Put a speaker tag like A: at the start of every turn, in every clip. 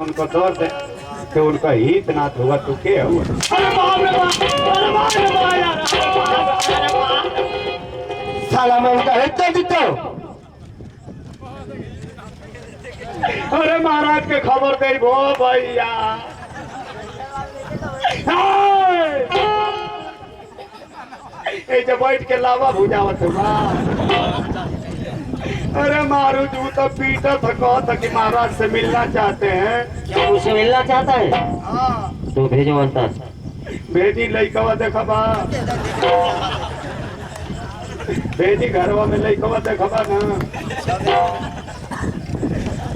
A: उनको दर्द है कि उनका हित नाथ हुआ तो क्या हुआ।
B: साला मैं उनका हित नहीं देता हूँ।
A: अरे महाराज के खबर दे भो भैया। जब बैठ के लावा भुजावत बा। अरे मारू जू तो पीटा था कहता कि महाराज से मिलना चाहते हैं।
B: क्या मुझसे मिलना चाहता है?
A: हाँ
B: तो भेजो अंतर।
A: भेजी लइकवा देखबा। भेजी घरवा में लइकवा देखबा ना।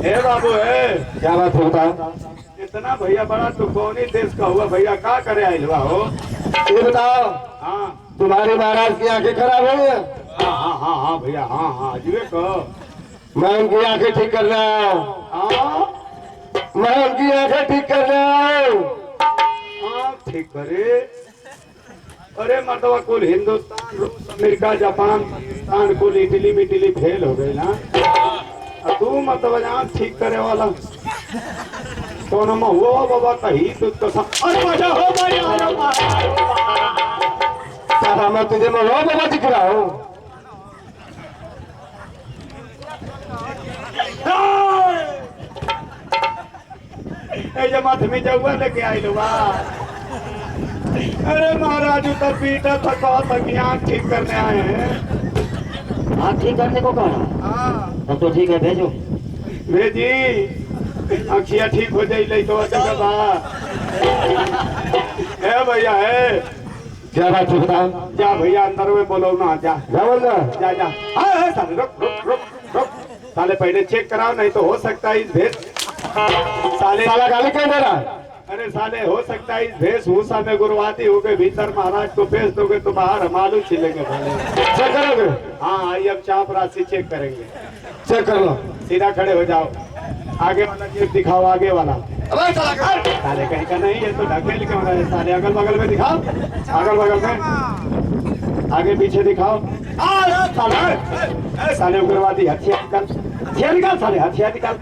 A: हे बाबू है
B: क्या बात होता?
A: इतना भैया बड़ा तू कौन ही देश का हुआ भैया का करे आइलवा हो।
B: ये बताओ,
A: हाँ
B: तुम्हारे महाराज की आंखें खराब हो गई?
A: हाँ भैया हाँ जुए कहो।
B: मैं उनकी आंखें ठीक कर रहा हूँ।
A: हाँ
B: मैं उनकी आंखें ठीक कर रहा हूँ।
A: ठीक करे। अरे मतलब कुल हिंदुस्तान रूस अमेरिका जापान पाकिस्तान कुल इटली मिटली फेल हो गई ना। तू मतलब यहाँ ठीक करे वाला कौन हुआ बाबा कही तुझको हो भैया।
B: साला मैं तुझे मरो बाबा दिख रहा हूँ।
A: माथ में जगुआ लेके आइल बा। अरे महाराज तो पीटा था कहा कि आँख ठीक करने आए हैं।
B: आँख ठीक करने को कहा?
A: हाँ
B: तब तो ठीक है, भेजो।
A: भेजी अखिया ठीक हो जाए तो बा। है भैया है।
B: क्या बात है बताओ?
A: जा भैया अंदर में बोलो ना। जा
B: क्या बोल रहा?
A: जा जा। हाँ साले रुक रुक रुक रुक। साले पहले चेक कराओ नहीं तो हो सकता है इस भेष साले
B: साला गाली क्यों दे रहा है?
A: अरे साले हो सकता है इस वेशभूषा में गुरुवाती होके भीतर महाराज को भेज दोगे तो बाहर मालूम छिलेंगे भले।
B: चेक करोगे?
A: हाँ आइए अब चाप राशि चेक करेंगे।
B: चेक कर लो।
A: सीधा खड़े हो जाओ। आगे वाला जेब दिखाओ आगे वाला।
B: अबे साला
A: साले कहीं का नहीं है तो ढकेल के वाला साले अगल बगल में दिखाओ। अगल बगल में आगे पीछे दिखाओ। साले साले उग्रवादी हथियार निकाल साले हथियार निकाल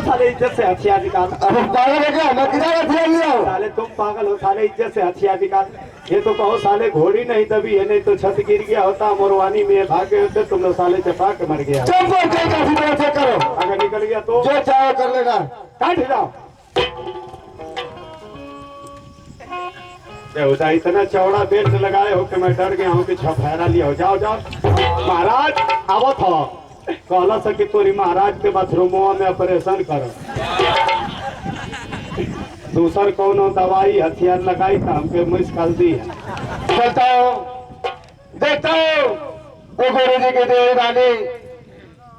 A: साले इज्जत से हथियार निकाल।
B: अब पागल है क्या? मैं किधर हथियार लिया हूँ?
A: साले तुम पागल हो साले इज्जत से हथियार निकाल। ये तो कहो साले घोड़ी नहीं दबी है नहीं तो छत गिर गया होता मोरवानी में भागे होते तुम लोग साले चपा के मर गया।
B: चेक करो।
A: अगर निकल गया तो
B: जो चाहो कर लेना।
A: काट जाओ। बेहुदा इतना चौड़ा बेल्ट लगाए हो कि मैं डर गया हूँ कि छफेरा लिया हो। जाओ जाओ महाराज आवत हो कहला सके तोरी महाराज के बाथरूमों में ऑपरेशन करो। दूसर कौनो दवाई हथियार लगाई था हमके मुश्किल दी।
B: चलता हूँ देखता हूँ वो गुरु जी की देवदानी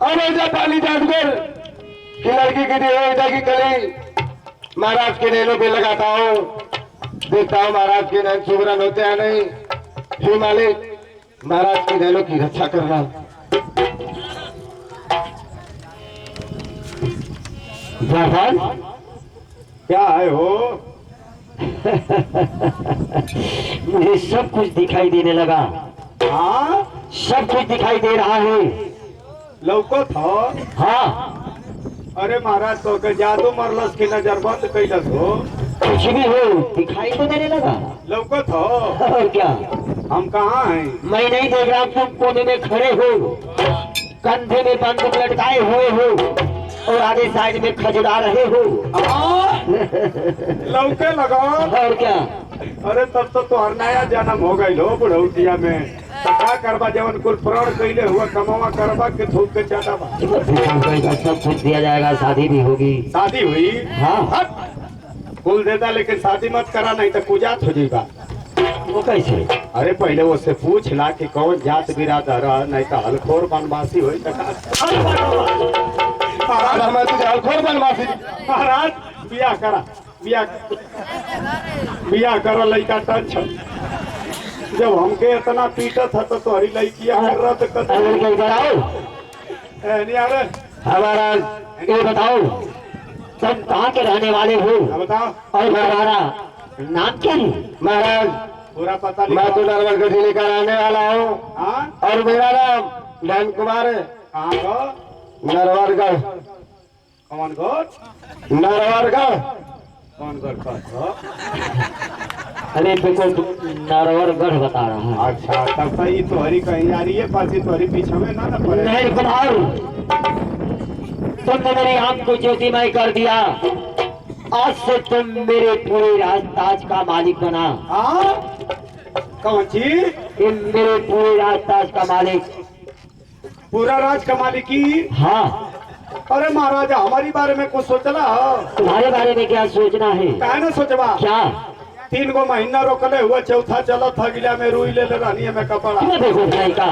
B: और जापानी जादूगर की लड़की की देवदा की कली महाराज के नैनों पे लगाता हूँ। देखता हूँ महाराज के नैन सुगरन होते हैं नहीं। हे मालिक महाराज के नैनों की रक्षा करना।
A: क्या है हो?
B: मुझे सब कुछ दिखाई देने लगा।
A: हाँ
B: सब कुछ दिखाई दे रहा है।
A: लौको था।
B: हाँ
A: अरे महाराज तो के जादू मरलस की नजर बंद कैलस हो।
B: कुछ भी हो दिखाई तो देने लगा।
A: लौको था।
B: और क्या?
A: हम कहाँ हैं?
B: मैं नहीं देख रहा। तुम कोने में खड़े हो, कंधे में बंदूक लटकाए हुए हो और आगे साइड में खजुरा रहे हो।
A: लौके लगाओ।
B: और क्या?
A: अरे तब तो तुहर नया जन्म हो गई लो बुढ़ौतिया में। तो क्या करबा जवन कुल प्रण कैले हुआ कमावा करबा के थूक के चटाबा।
B: सब कुछ दिया जाएगा। शादी भी होगी।
A: शादी हुई?
B: हाँ
A: कुल देता लेकिन शादी मत करा नहीं तो कुजात हो जाएगा।
B: वो कैसे?
A: अरे पहले वो से पूछ ला कि कौन जात बिरादर नहीं तो हलखोर बनवासी हुई तो
B: मैं तुझे हलखोर बनवासी।
A: महाराज बिया करा बिया करो लड़का टच। जब हमके इतना पीटा था तो तुम्हारी लड़कियां रद्द कर।
B: हमारा ये बताओ तुम कहाँ के रहने वाले हो?
A: बताओ।
B: और हमारा नाम क्या है? महाराज
A: पूरा पता
B: मैं तो नरवर जिले का रहने वाला हूँ। और मेरा नाम नयन कुमार है।
A: कहाँ का?
B: नरवरगढ़।
A: कौन गौर?
B: नारवारगढ़।
A: कौन गौर का?
C: अरे देखो नारवरगढ़ बता रहा है।
A: अच्छा तब तो ये तोहरी कहीं जा रही है, पासी तोहरी पीछे में ना पड़े।
C: नहीं कुमार, तुमने मेरी आंख को ज्योतिमय कर दिया। आज से तुम मेरे पूरे राजताज का मालिक बना।
A: हाँ कौन चीज?
C: ये मेरे पूरे राजताज का मालिक।
A: पूरा राज का मालिकी?
C: हाँ,
A: अरे महाराजा हमारी बारे में कुछ सोचला?
C: तुम्हारे बारे में क्या सोचना है?
A: काहे ना सोचबा?
C: क्या
A: 3 गो महीना रोकले हुआ, चौथा चला था गिला में रुई ले रानी में कपड़ा।
C: ये देखो भाई का,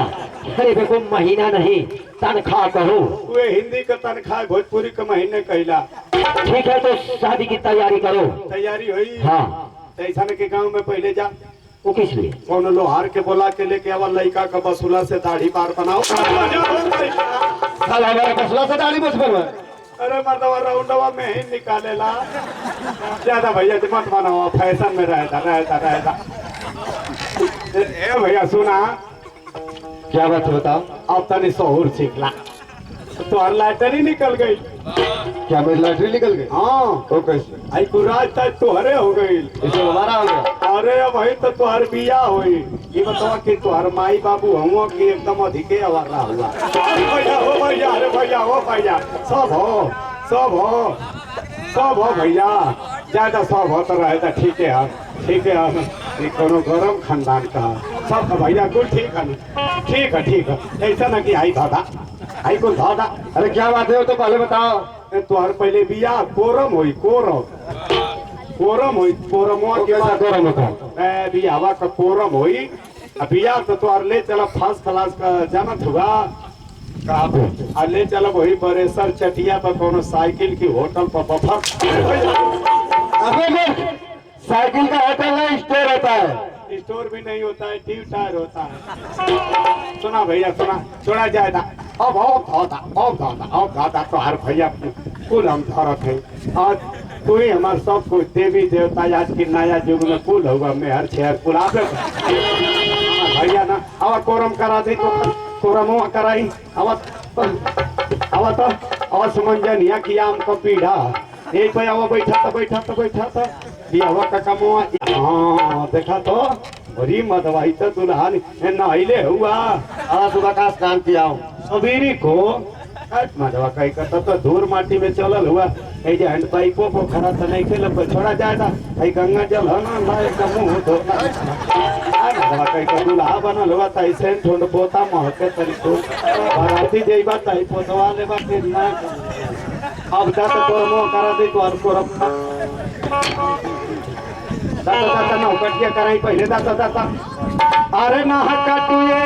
C: अरे देखो महीना नहीं तनख्वाह कहो।
A: वे हिंदी का तनख्वाह भोजपुरी के महीने कहला।
C: ठीक है तो शादी की तैयारी करो।
A: तैयारी हुई?
C: हाँ।
A: ऐसा के गांव में पहले जा,
C: वो किस लिए?
A: कौन लोहार के बोला के लेके आवा, लड़का का बसूला से दाढ़ी बार बनाओ।
B: साला हमारा कसला से डाली बस पर।
A: अरे मर्दवा राउंडवा में ही निकालेला। ज्यादा भैया मत बनाओ, फैशन में रहता। ए भैया सुना,
B: क्या बात है बताओ?
A: अब तनी शहूर सीखला। तो लाइटर ही निकल गई।
B: क्या मेरी लॉटरी निकल गई?
A: हाँ
B: तो कैसे?
A: आई कुराज तक तुहरे हो गई।
B: इसे हमारा हो गया।
A: अरे भाई तो तुहर बिया हुई। ये बताओ कि तुहर माई बाबू हुआ कि एकदम अधिके आवारा हुआ? भैया हो भैया, अरे भैया हो भैया, सब हो भैया, ज्यादा सब हो तो रहेगा। ठीक है ये कोनो गरम खानदान का सब भैया कुल ठीक है ना? ठीक है ऐसा ना कि आई दादा आई कुल दादा।
B: अरे क्या बात है वो तो पहले बताओ।
A: तुहर पहले बिया कोरम हुई, कोरम के
B: कैसा
A: बाद
B: गरम होता है?
A: बियावा का कोरम हुई। बिया तो तुहर ले चला फर्स्ट क्लास का जानत हुआ का, ले चला वही बरेसर चटिया पर कोनो साइकिल की होटल पर बफर।
B: अबे मूर्ख, साइकिल का होटल नहीं स्टोर होता है।
A: स्टोर भी नहीं होता है, ट्यूब टायर होता है। सुना भैया सुना जाएगा। अब दादा तो हर भैया कुल हम धरत है। आज तू ही हमारे सब कुछ, देवी देवता आज की नया युग में कुल होगा। मैं हर शहर कुल आवे भैया ना। अब कोरम करा दी तो कोरम कराई। अब समझन यहाँ की आम का पीढ़ा एक भाई अब बैठा था बियावा का कमुआ। हाँ देखा तो बड़ी मदवाई तो दुल्हन नहिले हुआ।
B: आज सुबह का स्नान किया हूँ।
A: सबेरी को मदवा कहीं करता तो धूर माटी में चलल हुआ। ऐसे हैंड पाइपों को खड़ा तो नहीं खेल पर छोड़ा जाएगा। ऐ गंगा जल है ना लाए का मुंह धोना। मदवा कहीं का दूल्हा बनल हुआ तो ऐसे ठोंड पोता महके तरीको बाराती जेबा तई पोतवा लेबा के ना। अब दाता तो मुंह करा दे तो को रखा। दाता ना कटिया कराई पहले दाता। अरे ना कटिए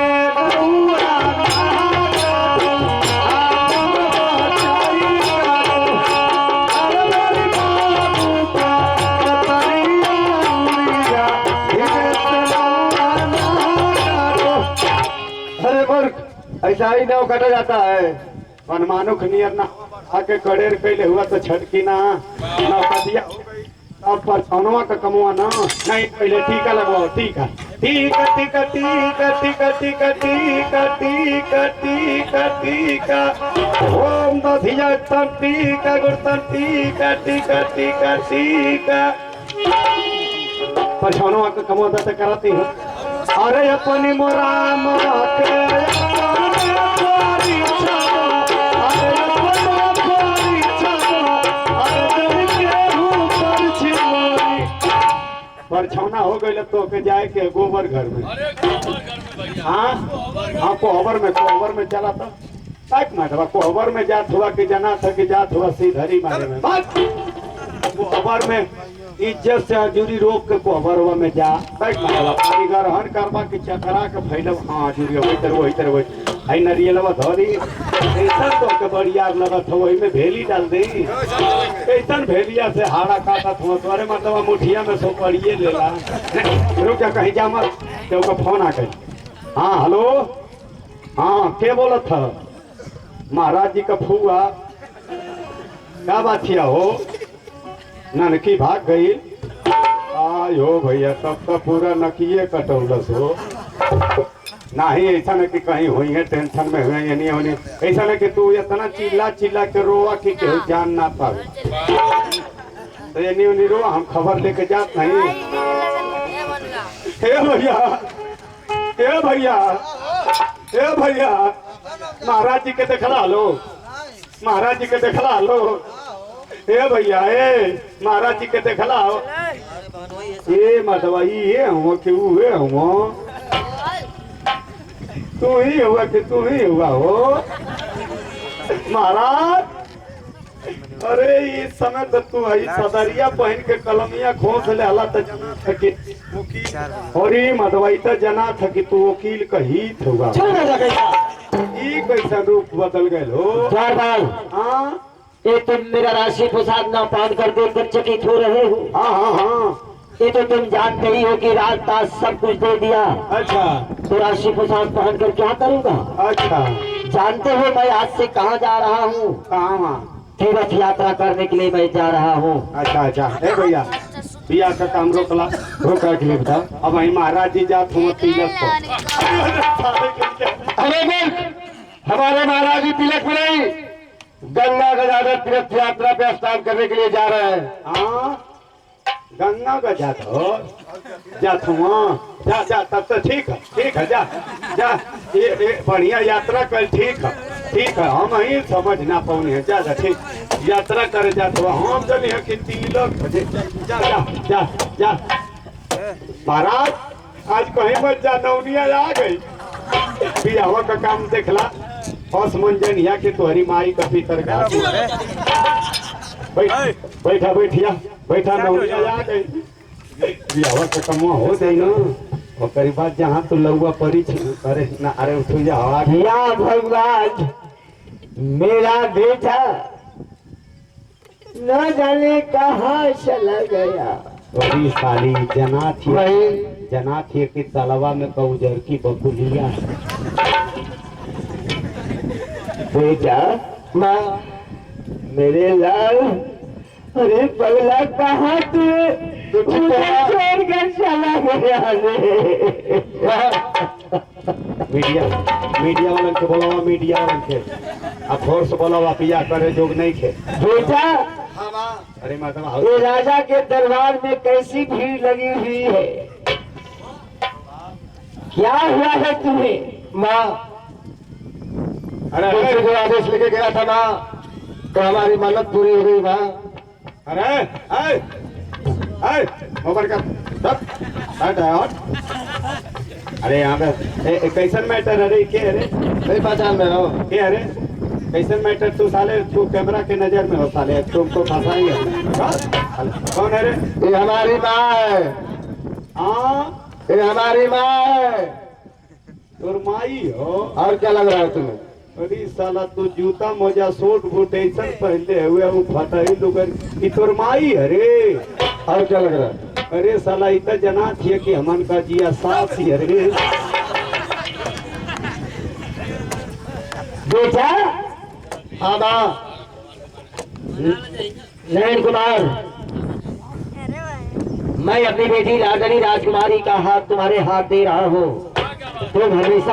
B: ऐसा ही नाव काटा जाता है।
A: मनमानुख नियर ना आके कड़ेर कैले हुआ तो छटकी ना कटिया हो गई। अब परछौनवा का कमुआ ना नहीं पहले टीका लगवाओ। टीका ओम दधिया टीका गुड़तन टीका परछौनवा का कमुआ दत कराती हो। अरे अपनी मोराम परछौना हो गई तो के जाए के गोबर घर में। हाँ कोहबर में चला था कोहबर में जात हुआ कि जना था कि जात हुआ सीधरी मारे में। कोहबर में इज्जत से हजूरी रोक के कोहबर में जा पानी ग्रहण करवा के चकरा के फैलब। हाँ हजूरी वही आई नरियलवा धरी ऐसा तो के बड़ियार लगत हो। वही में भेली डाल दे ऐसा भेलिया से हाड़ा काटत हो। तोरे मतलब मुठिया में सो पड़िए लेला। रुक जा कहीं जा मत। तो का फोन आ गई। हाँ हेलो, हाँ के बोलत था? महाराज जी का फुआ क्या बात किया हो? ननकी भाग गई। आयो भैया तब तो पूरा नकिए कटौलस हो। नहीं ऐसा नहीं कि कहीं हुई है टेंशन में हुए ये नहीं होनी। ऐसा नहीं कि तू इतना चिल्ला चिल्ला के रोवा कि केहू जान ना पावे। तो ये नहीं होनी रो, हम खबर लेके जात नहीं। हे भैया, हे भैया, हे भैया, महाराज जी के देखला लो, महाराज जी के देखला लो। हे भैया, हे महाराज जी के देखला हो। ये मदवाई ये हुआ कि वो हुआ, तू ही हुआ कि तू ही हुआ हो महाराज। अरे इस समय तो तू आई सदरिया पहन के कलमिया खोस ले हला तो जना था कि और ये मदवाई तो जना था कि तू वकील का ही हुआ। ये कैसा रूप बदल गए हो हाँ।
C: ये तुम मेरा राशि प्रसाद ना पान कर देकर चकित हो रहे हो।
A: हाँ हाँ हाँ,
C: ये तो तुम जानते ही हो कि रात ताज सब कुछ दे दिया।
A: अच्छा
C: तो राशि प्रसाद पहन कर क्या करूँगा।
A: अच्छा,
C: जानते हो मैं आज से कहाँ जा रहा हूँ।
A: कहाँ।
C: तीर्थ यात्रा करने के लिए मैं जा रहा हूँ।
A: अच्छा अच्छा, हे भैया पिया का काम रोकला, रोका के लिए बता। अब वही महाराज जी जात हूँ तिलक को।
B: अरे बोल, हमारे महाराज जी तिलक में नहीं, गंगा गजाधर तीर्थ यात्रा पे स्नान करने के लिए जा रहे हैं।
A: हाँ गंगा का जात हो, जात हुआ जा जा, तब तो ठीक है जा जा। ये बढ़िया यात्रा कर, ठीक है हम ही समझ ना पाऊनी है। जा जा ठीक, यात्रा करे जात हुआ हम चले हैं कि तिलक जा जा जा जा। महाराज आज कहीं मत जा, नौनिया आ गई। बियाह का काम देखला फस मंजनिया के तोहरी माई का भीतर का बैठा बैठिया बैठा नौनिया आ गई। बियाह का कमुआ हो जाए ना और बाद जहाँ तू लौआ परी अरे ना, अरे उठ जा
C: या भगवान, मेरा बेटा न जाने कहाँ चला गया।
A: बड़ी साली जना थी कि तलवा में कौजर की बकुलिया।
C: बेटा माँ, मेरे लाल, अरे पगला कहाँ तू छोड़कर चला गया रे।
A: मीडिया वालन के बोलावा, मीडिया वालन के अब फोर्स बोलावा, पिया करे जोग नहीं खे।
C: बेटा
A: अरे माता
C: ये राजा के दरबार में कैसी भीड़ लगी हुई है, क्या हुआ है तुम्हें।
B: माँ,
A: अरे
B: तुमसे जो आदेश लेके गया था माँ, तो हमारी मन्नत पूरी हो गई माँ।
A: अरे मोबाइल का अरे यहाँ पे कैसन मैटर। अरे के अरे
B: नहीं पहचान में हो
A: के अरे कैसन मैटर। तू साले तू कैमरा के नजर में हो साले, तुमको फंसाएंगे। कौन है रे।
B: ये हमारी माँ है।
A: हाँ
B: ये हमारी माँ है।
A: तोर माई हो।
B: और क्या लग रहा है तुम्हें।
A: अरे साला तू जूता मोजा सूट बूट ऐसा पहनले हुए वो फटाई लोगन की तोर माई। अरे
B: और क्या लग रहा है।
A: अरे साला इतना जना थी कि हमन का जिया साफ ही। अरे
C: बेटा।
B: हाँ माँ।
C: नयन कुमार, मैं अपनी बेटी राजनी राजकुमारी का हाथ तुम्हारे हाथ दे रहा हूँ। तुम हमेशा